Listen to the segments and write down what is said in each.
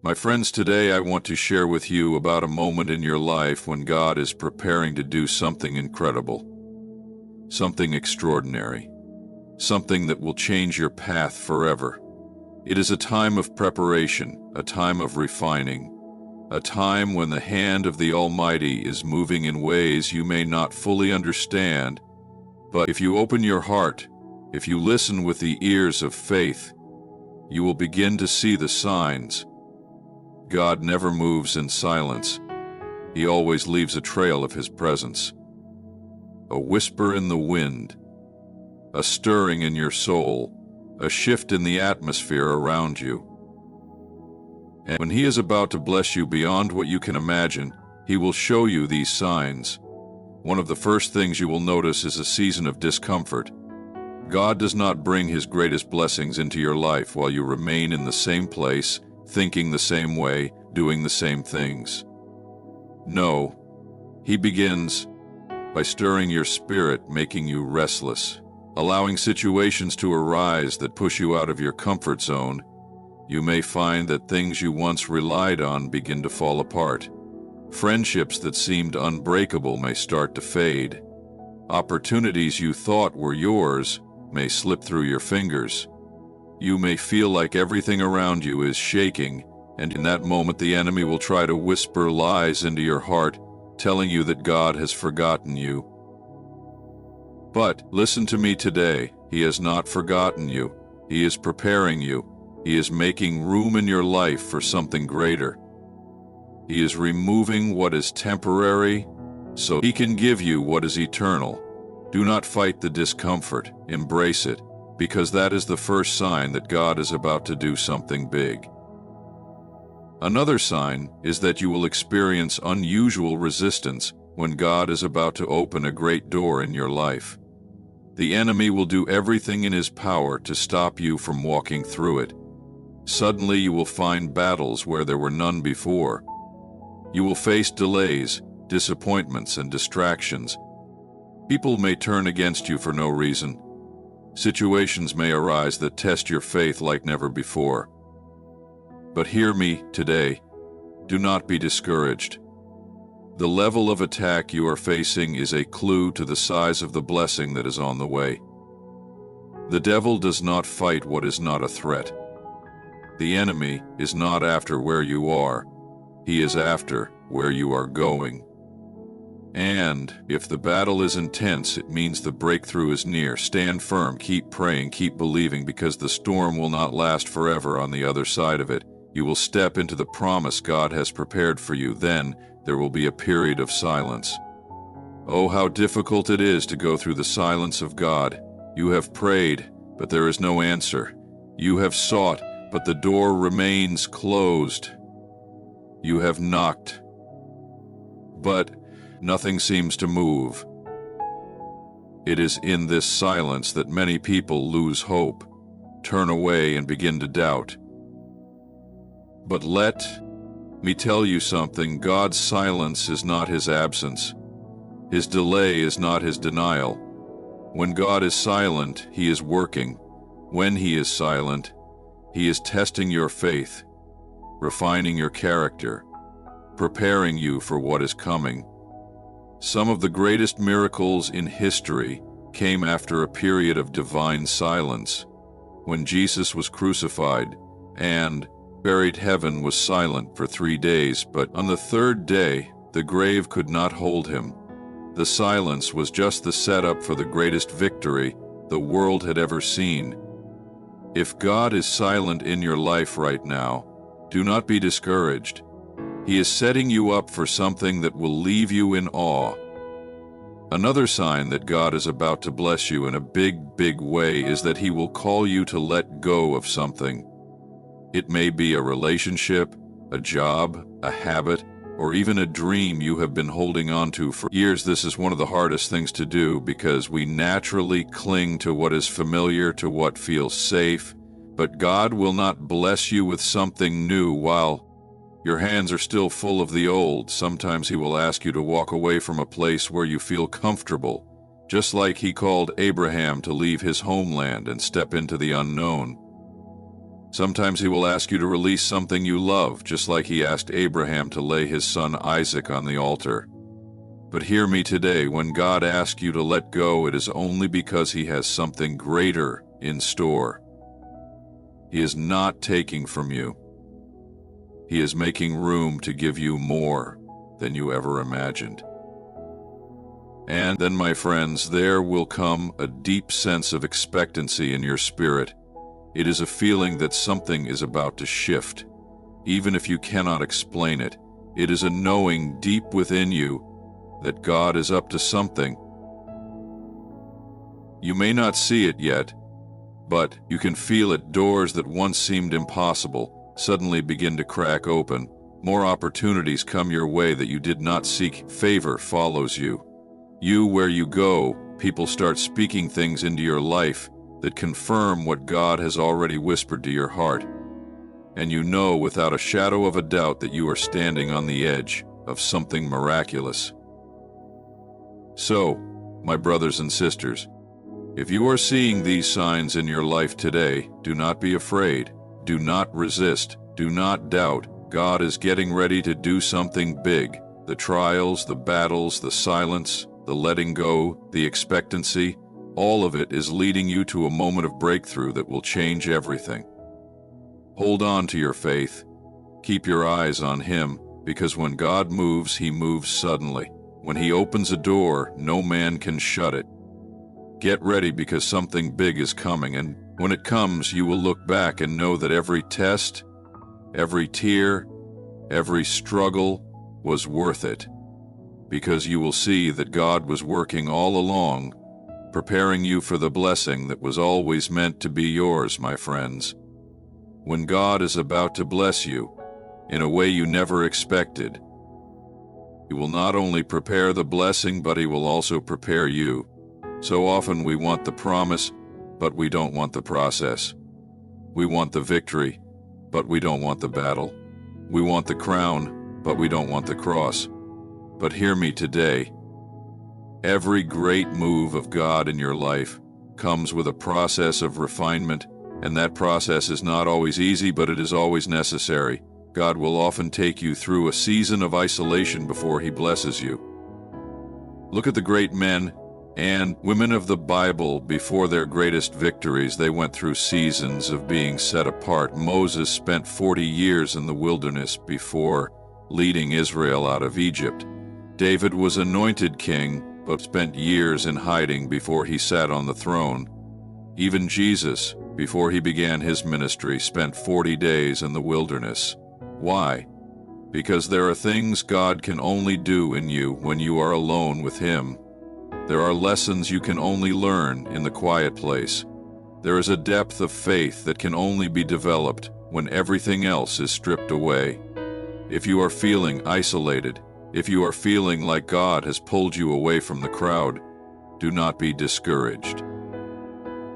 My friends, today I want to share with you about a moment in your life when God is preparing to do something incredible, something extraordinary, something that will change your path forever. It is a time of preparation, a time of refining, a time when the hand of the Almighty is moving in ways you may not fully understand, but if you open your heart, if you listen with the ears of faith, you will begin to see the signs. God never moves in silence. He always leaves a trail of His presence. A whisper in the wind, a stirring in your soul, a shift in the atmosphere around you. And when He is about to bless you beyond what you can imagine, He will show you these signs. One of the first things you will notice is a season of discomfort. God does not bring His greatest blessings into your life while you remain in the same place, thinking the same way, doing the same things. No, He begins by stirring your spirit, making you restless, allowing situations to arise that push you out of your comfort zone. You may find that things you once relied on begin to fall apart. Friendships that seemed unbreakable may start to fade. Opportunities you thought were yours may slip through your fingers. You may feel like everything around you is shaking, and in that moment the enemy will try to whisper lies into your heart, telling you that God has forgotten you. But listen to me today. He has not forgotten you. He is preparing you. He is making room in your life for something greater. He is removing what is temporary so He can give you what is eternal. Do not fight the discomfort. Embrace it, because that is the first sign that God is about to do something big. Another sign is that you will experience unusual resistance when God is about to open a great door in your life. The enemy will do everything in his power to stop you from walking through it. Suddenly you will find battles where there were none before. You will face delays, disappointments, and distractions. People may turn against you for no reason. Situations may arise that test your faith like never before. But hear me today. Do not be discouraged. The level of attack you are facing is a clue to the size of the blessing that is on the way. The devil does not fight what is not a threat. The enemy is not after where you are. He is after where you are going. And if the battle is intense, it means the breakthrough is near. Stand firm, keep praying, keep believing, because the storm will not last forever. On the other side of it, you will step into the promise God has prepared for you. Then there will be a period of silence. Oh, how difficult it is to go through the silence of God. You have prayed, but there is no answer. You have sought, but the door remains closed. You have knocked, but nothing seems to move. It is in this silence that many people lose hope, turn away, and begin to doubt. But let me tell you something. God's silence is not His absence. His delay is not His denial. When God is silent, He is working. When He is silent, He is testing your faith, refining your character, preparing you for what is coming. Some of the greatest miracles in history came after a period of divine silence. When Jesus was crucified and buried, heaven was silent for 3 days, but on the third day, the grave could not hold Him. The silence was just the setup for the greatest victory the world had ever seen. If God is silent in your life right now, do not be discouraged. He is setting you up for something that will leave you in awe. Another sign that God is about to bless you in a big way is that He will call you to let go of something. It may be a relationship, a job, a habit, or even a dream you have been holding on to for years. This is one of the hardest things to do because we naturally cling to what is familiar, to what feels safe. But God will not bless you with something new while your hands are still full of the old. Sometimes He will ask you to walk away from a place where you feel comfortable, just like He called Abraham to leave his homeland and step into the unknown. Sometimes he will ask you to release something you love, just like he asked Abraham to lay his son Isaac on the altar. But hear me today, when God asks you to let go, it is only because he has something greater in store. He is not taking from you. He is making room to give you more than you ever imagined. And then, my friends, there will come a deep sense of expectancy in your spirit. It is a feeling that something is about to shift. Even if you cannot explain it, it is a knowing deep within you that God is up to something. You may not see it yet, but you can feel it. Doors that once seemed impossible suddenly begin to crack open. More opportunities come your way that you did not seek. Favor follows you. Where you go, people start speaking things into your life that confirm what God has already whispered to your heart. And you know without a shadow of a doubt that you are standing on the edge of something miraculous. So, my brothers and sisters, if you are seeing these signs in your life today, do not be afraid. Do not resist. Do not doubt. God is getting ready to do something big. The trials, the battles, the silence, the letting go, the expectancy, all of it is leading you to a moment of breakthrough that will change everything. Hold on to your faith. Keep your eyes on Him, because when God moves, He moves suddenly. When He opens a door, no man can shut it. Get ready, because something big is coming, and when it comes, you will look back and know that every test, every tear, every struggle was worth it, because you will see that God was working all along, preparing you for the blessing that was always meant to be yours, my friends. When God is about to bless you in a way you never expected, He will not only prepare the blessing, but He will also prepare you. So often we want the promise, but we don't want the process. We want the victory, but we don't want the battle. We want the crown, but we don't want the cross. But hear me today. Every great move of God in your life comes with a process of refinement, and that process is not always easy, but it is always necessary. God will often take you through a season of isolation before He blesses you. Look at the great men and women of the Bible. Before their greatest victories, they went through seasons of being set apart. Moses spent 40 years in the wilderness before leading Israel out of Egypt. David was anointed king, but spent years in hiding before he sat on the throne. Even Jesus, before He began His ministry, spent 40 days in the wilderness. Why? Because there are things God can only do in you when you are alone with Him. There are lessons you can only learn in the quiet place. There is a depth of faith that can only be developed when everything else is stripped away. If you are feeling isolated, if you are feeling like God has pulled you away from the crowd, do not be discouraged.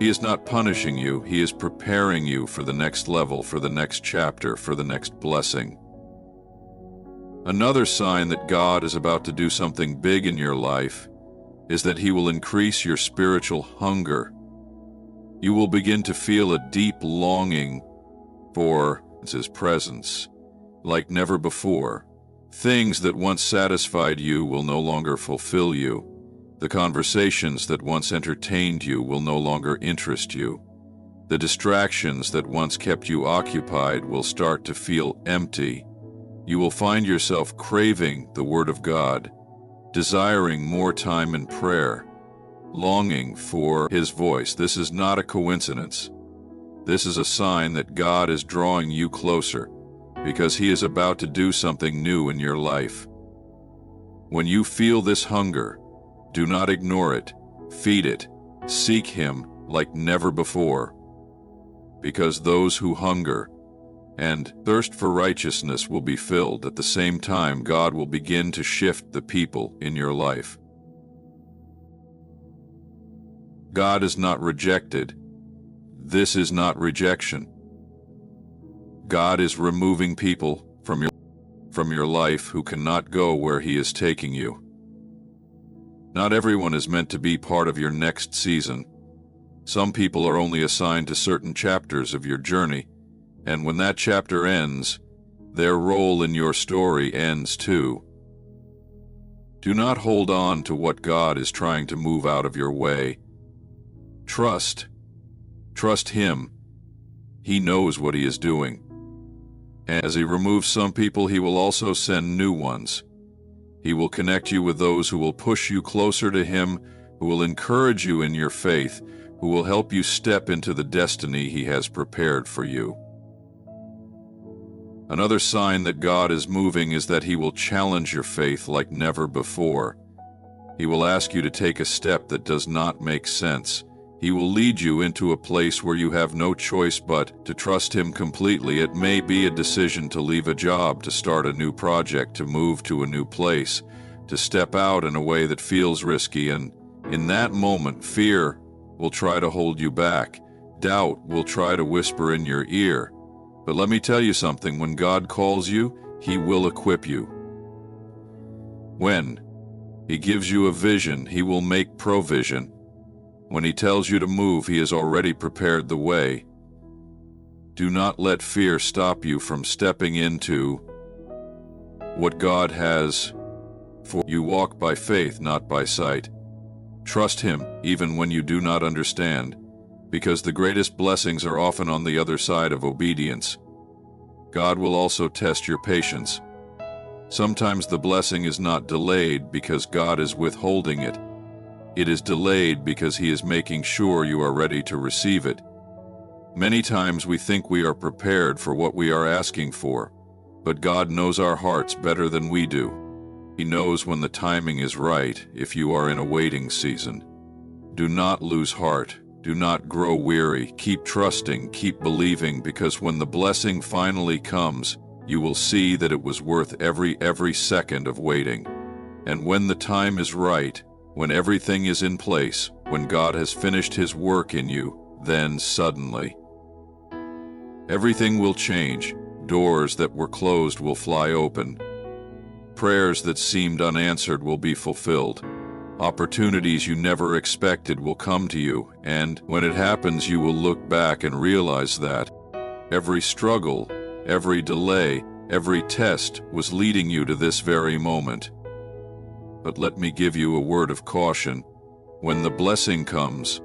He is not punishing you. He is preparing you for the next level, for the next chapter, for the next blessing. Another sign that God is about to do something big in your life is that He will increase your spiritual hunger. You will begin to feel a deep longing for His presence like never before. Things that once satisfied you will no longer fulfill you. The conversations that once entertained you will no longer interest you. The distractions that once kept you occupied will start to feel empty. You will find yourself craving the Word of God, desiring more time in prayer, longing for His voice. This is not a coincidence. This is a sign that God is drawing you closer, because He is about to do something new in your life. When you feel this hunger, do not ignore it. Feed it. Seek Him like never before. Because those who hunger and thirst for righteousness will be filled. At the same time, God will begin to shift the people in your life. God is not rejected. This is not rejection. God is removing people from your life who cannot go where He is taking you. Not everyone is meant to be part of your next season. Some people are only assigned to certain chapters of your journey, And when that chapter ends, their role in your story ends too. Do not hold on to what God is trying to move out of your way. Trust Him. He knows what He is doing. As He removes some people, He will also send new ones. He will connect you with those who will push you closer to Him, who will encourage you in your faith, who will help you step into the destiny He has prepared for you. Another sign that God is moving is that He will challenge your faith like never before. He will ask you to take a step that does not make sense. He will lead you into a place where you have no choice but to trust Him completely. It may be a decision to leave a job, to start a new project, to move to a new place, to step out in a way that feels risky, and in that moment, fear will try to hold you back. Doubt will try to whisper in your ear. But let me tell you something, when God calls you, He will equip you. When He gives you a vision, He will make provision. When He tells you to move, He has already prepared the way. Do not let fear stop you from stepping into what God has for you. Walk by faith, not by sight. Trust Him even when you do not understand, because the greatest blessings are often on the other side of obedience. God will also test your patience. Sometimes the blessing is not delayed because God is withholding it. It is delayed because He is making sure you are ready to receive it. Many times we think we are prepared for what we are asking for, but God knows our hearts better than we do. He knows when the timing is right if you are in a waiting season. Do not lose heart. Do not grow weary. Keep trusting, keep believing, because when the blessing finally comes, you will see that it was worth every second of waiting. And when the time is right, when everything is in place, when God has finished His work in you, then suddenly, everything will change. Doors that were closed will fly open. Prayers that seemed unanswered will be fulfilled. Opportunities you never expected will come to you, and when it happens, you will look back and realize that every struggle, every delay, every test was leading you to this very moment. But let me give you a word of caution. When the blessing comes,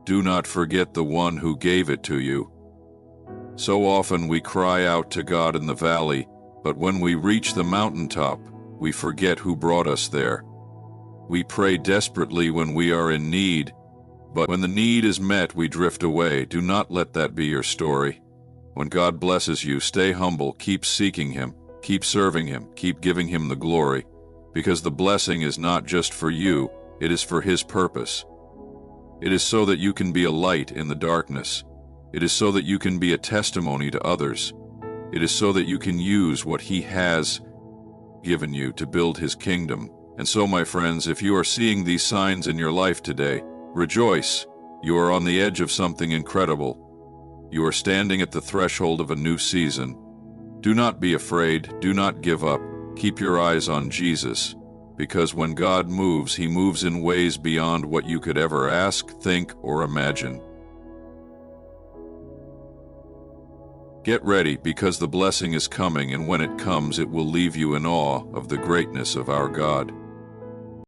do not forget the one who gave it to you. So often we cry out to God in the valley, but when we reach the mountaintop, we forget who brought us there. We pray desperately when we are in need, but when the need is met, we drift away. Do not let that be your story. When God blesses you, stay humble, keep seeking Him, keep serving Him, keep giving Him the glory, because the blessing is not just for you, it is for His purpose. It is so that you can be a light in the darkness. It is so that you can be a testimony to others. It is so that you can use what He has given you to build His kingdom. And so, my friends, if you are seeing these signs in your life today, rejoice. You are on the edge of something incredible. You are standing at the threshold of a new season. Do not be afraid. Do not give up. Keep your eyes on Jesus, because when God moves, He moves in ways beyond what you could ever ask, think, or imagine. Get ready, because the blessing is coming, and when it comes, it will leave you in awe of the greatness of our God.